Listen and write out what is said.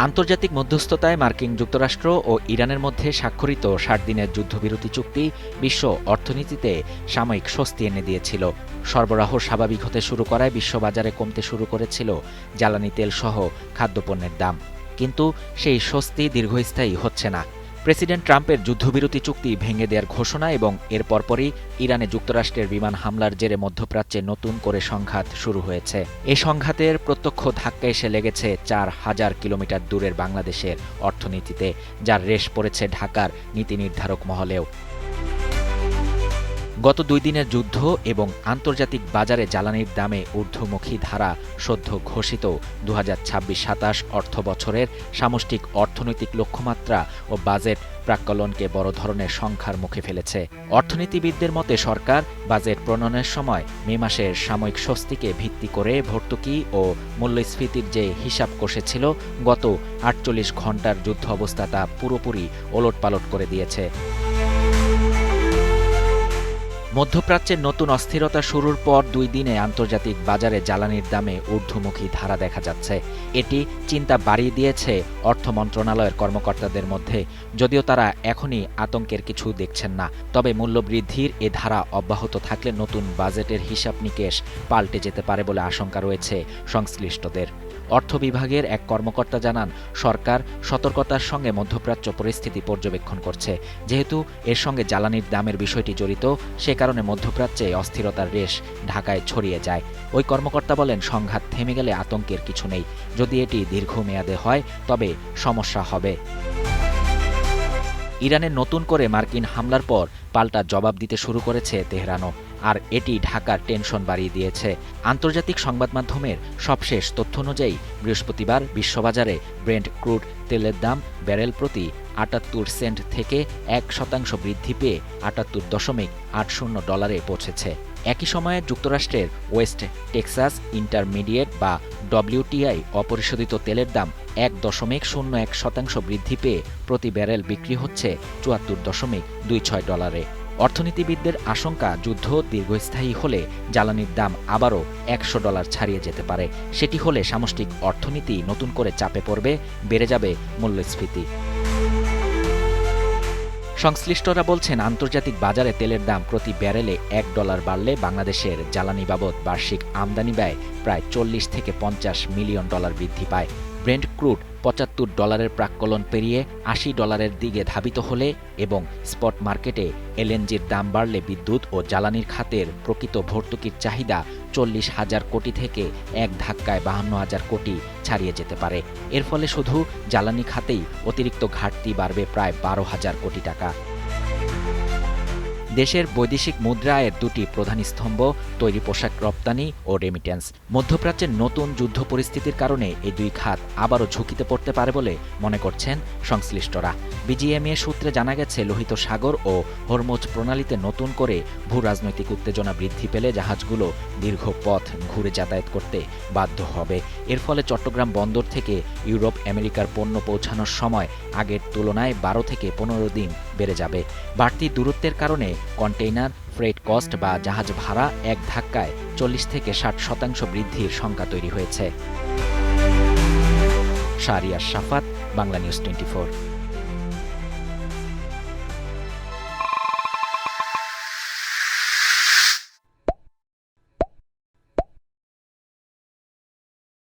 আন্তর্জাতিক মধ্যস্থতায় মার্কিন যুক্তরাষ্ট্র ও ইরানের মধ্যে স্বাক্ষরিত ৬০ দিনের যুদ্ধবিরতি চুক্তি বিশ্ব অর্থনীতিতে সাময়িক স্বস্তি এনে দিয়েছিল। সরবরাহ স্বাভাবিক হতে শুরু করায় বিশ্ববাজারে কমতে শুরু করেছিল জ্বালানি তেলসহ খাদ্যপণ্যের দাম। কিন্তু সেই স্বস্তি দীর্ঘস্থায়ী হচ্ছে না। প্রেসিডেন্ট ট্রাম্পের যুদ্ধবিরতি চুক্তি ভেঙে দেওয়ার ঘোষণা এবং এর পরপরই ইরানে যুক্তরাষ্ট্রের বিমান হামলার জেরে মধ্যপ্রাচ্যে নতুন করে সংঘাত শুরু হয়েছে। এই সংঘাতের প্রত্যক্ষ ধাক্কা এসে লেগেছে ৪,০০০ কিলোমিটার দূরের বাংলাদেশের অর্থনীতিতে, যার রেশ পড়েছে ঢাকার নীতি নির্ধারক মহলেও। গত ২ দিনের যুদ্ধ এবং আন্তর্জাতিক বাজারে জ্বালানির দামে ঊর্ধ্বমুখী ধারা সদ্য ঘোষিত ২০২৬-২৭ অর্থ বছরের সামষ্টিক অর্থনৈতিক লক্ষ্যমাত্রা ও বাজেট প্রাক্কলনকে বড় ধরনের সংখ্যার মুখে ফেলেছে। অর্থনীতিবিদদের মতে সরকার বাজেট প্রণয়নের সময় মে মাসের সাময়িক স্বস্তিকে ভিত্তি করে ভর্তুকি ও মূল্যস্ফীতির যে হিসাব কষেছিল, গত ৪৮ ঘণ্টার যুদ্ধ অবস্থা তা পুরোপুরি ওলটপালট করে দিয়েছে। মধ্যপ্রাচ্যের নতুন অস্থিরতা শুরুর পর ২ দিনে আন্তর্জাতিক বাজারে জ্বালানির দামে ঊর্ধ্বমুখী ধারা দেখা যাচ্ছে। এটি চিন্তা বাড়িয়ে দিয়েছে অর্থ মন্ত্রণালয়ের কর্মকর্তাদের মধ্যে, যদিও তারা এখনই আতঙ্কের কিছু দেখছেন না। তবে মূল্যবৃদ্ধির এ ধারা অব্যাহত থাকলে নতুন বাজেটের হিসাব নিকেশ পাল্টে যেতে পারে বলে আশঙ্কা রয়েছে সংশ্লিষ্টদের। অর্থ বিভাগের এক কর্মকর্তা জানান, সরকার সতর্কতার সঙ্গে মধ্যপ্রাচ্য পরিস্থিতি পর্যবেক্ষণ করছে। যেহেতু এর সঙ্গে জ্বালানির দামের বিষয়টি জড়িত, সে কারণে মধ্যপ্রাচ্যে অস্থিরতার রেশ ঢাকায় ছড়িয়ে যায়। ওই কর্মকর্তা বলেন, সংঘাত থেমে গেলে আতঙ্কের কিছু নেই। যদি এটি দীর্ঘমেয়াদে হয় তবে সমস্যা হবে। ইরানে নতুন করে মার্কিন হামলার পর পাল্টা জবাব দিতে শুরু করেছে তেহরানও, আর এটি ঢাকার টেনশন বাড়িয়ে দিয়েছে। আন্তর্জাতিক সংবাদ মাধ্যমের সবশেষ তথ্য অনুযায়ী বৃহস্পতিবার বিশ্ববাজারে ব্রেন্ট ক্রুড তেলের দাম ব্যারেল প্রতি ৭৮ সেন্ট থেকে ১% বৃদ্ধি পেয়ে $৭৮.৮০ পৌঁছেছে। একই সময়ে যুক্তরাষ্ট্রের ওয়েস্ট টেক্সাস ইন্টারমিডিয়েট বা WTI অপরিশোধিত তেলের দাম ১.০১% বৃদ্ধি পেয়ে প্রতি ব্যারেল বিক্রি হচ্ছে $৭৪.২৬। অর্থনীতিবিদদের আশঙ্কা, যুদ্ধ দীর্ঘস্থায়ী হলে জ্বালানির দাম আবারও $১০০ ছাড়িয়ে যেতে পারে। সেটি হলে সামষ্টিক অর্থনীতি নতুন করে চাপে পড়বে, বেড়ে যাবে মূল্যস্ফীতি। সংশ্লিষ্টরা বলছেন, আন্তর্জাতিক বাজারে তেলের দাম প্রতি ব্যারেলে $১ বাড়লে বাংলাদেশের জ্বালানি বাবদ বার্ষিক আমদানি ব্যয় প্রায় $৪০ থেকে $৫০ মিলিয়ন বৃদ্ধি পায়। ব্রেন্ট ক্রুড $৭৫ প্রাক্কলন পেরিয়ে $৮০ দিকে ধাবিত হলে এবং স্পট মার্কেটে এলএনজির দাম বাড়লে বিদ্যুৎ ও জ্বালানির খাতের প্রকৃত ভর্তুকির চাহিদা ৪০,০০০ কোটি থেকে এক ধাক্কায় ৫২,০০০ কোটি ছাড়িয়ে যেতে পারে। এর ফলে শুধু জ্বালানি খাতেই অতিরিক্ত ঘাটতি বাড়বে প্রায় ১২,০০০ কোটি টাকা। দেশের বৈদেশিক মুদ্রা আয়ের দুটি প্রধান স্তম্ভ তৈরি পোশাক রপ্তানি ও রেমিট্যান্স। মধ্যপ্রাচ্যের নতুন যুদ্ধ পরিস্থিতির কারণে এই দুই খাত আবারও ঝুঁকিতে পড়তে পারে বলে মনে করছেন সংশ্লিষ্টরা। বিজিএমইএ সূত্রে জানা গেছে, লোহিত সাগর ও হরমুজ প্রণালীতে নতুন করে ভূ রাজনৈতিক উত্তেজনা বৃদ্ধি পেলে জাহাজগুলো দীর্ঘ পথ ঘুরে যাতায়াত করতে বাধ্য হবে। এর ফলে চট্টগ্রাম বন্দর থেকে ইউরোপ আমেরিকার পণ্য পৌঁছানোর সময় আগের তুলনায় ১২ থেকে ১৫ দিন বেড়ে যাবে। বাড়তি দূরত্বের কারণে কন্টেইনার ফ্রেট কস্ট বা জাহাজ ভাড়া এক ধাক্কায় ৪০ থেকে ৬০% বৃদ্ধির শঙ্কা তৈরি হয়েছে। শাহরিয়ার শাফাত, বাংলা নিউজ 24।